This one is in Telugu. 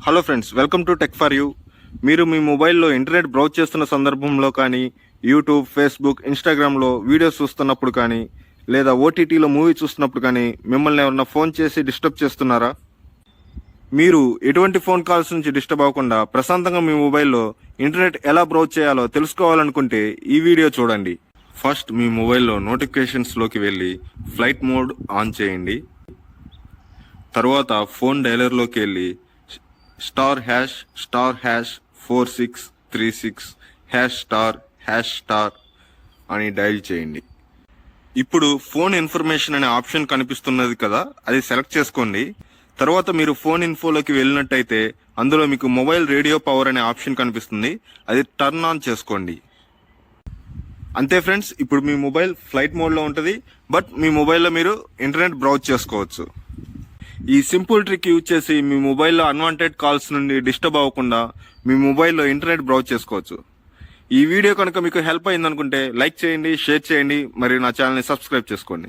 Hello friends, welcome to tech for you. మీరు మీ మొబైల్లో ఇంటర్నెట్ బ్రౌజ్ చేస్తున్న సందర్భంలో కానీ, యూట్యూబ్, ఫేస్బుక్, ఇన్స్టాగ్రామ్లో వీడియోస్ చూస్తున్నప్పుడు కానీ, లేదా ఓటీటీలో మూవీ చూస్తున్నప్పుడు కానీ మిమ్మల్ని ఎవరన్నా ఫోన్ చేసి డిస్టర్బ్ చేస్తున్నారా? మీరు ఎటువంటి ఫోన్ కాల్స్ నుంచి డిస్టర్బ్ అవ్వకుండా ప్రశాంతంగా మీ మొబైల్లో ఇంటర్నెట్ ఎలా బ్రౌజ్ చేయాలో తెలుసుకోవాలనుకుంటే ఈ వీడియో చూడండి. ఫస్ట్ మీ మొబైల్లో నోటిఫికేషన్స్లోకి వెళ్ళి ఫ్లైట్ మోడ్ ఆన్ చేయండి. తర్వాత ఫోన్ డైలర్లోకి వెళ్ళి *#*4636#* అని డైల్ చేయండి. ఇప్పుడు ఫోన్ ఇన్ఫర్మేషన్ అనే ఆప్షన్ కనిపిస్తున్నది కదా, అది సెలెక్ట్ చేసుకోండి. తర్వాత మీరు ఫోన్ ఇన్ఫోలోకి వెళ్ళినట్టయితే అందులో మీకు మొబైల్ రేడియో పవర్ అనే ఆప్షన్ కనిపిస్తుంది, అది టర్న్ ఆన్ చేసుకోండి. అంతే ఫ్రెండ్స్, ఇప్పుడు మీ మొబైల్ ఫ్లైట్ మోడ్లో ఉంటుంది, బట్ మీ మొబైల్లో మీరు ఇంటర్నెట్ బ్రౌజ్ చేసుకోవచ్చు. ఈ సింపుల్ ట్రిక్ యూజ్ చేసి మీ మొబైల్లో అన్వాంటెడ్ కాల్స్ నుండి డిస్టర్బ్ అవ్వకుండా మీ మొబైల్లో ఇంటర్నెట్ బ్రౌజ్ చేసుకోవచ్చు. ఈ వీడియో కనుక మీకు హెల్ప్ అయిందనుకుంటే లైక్ చేయండి, షేర్ చేయండి, మరియు నా ఛానల్ని సబ్స్క్రైబ్ చేసుకోండి.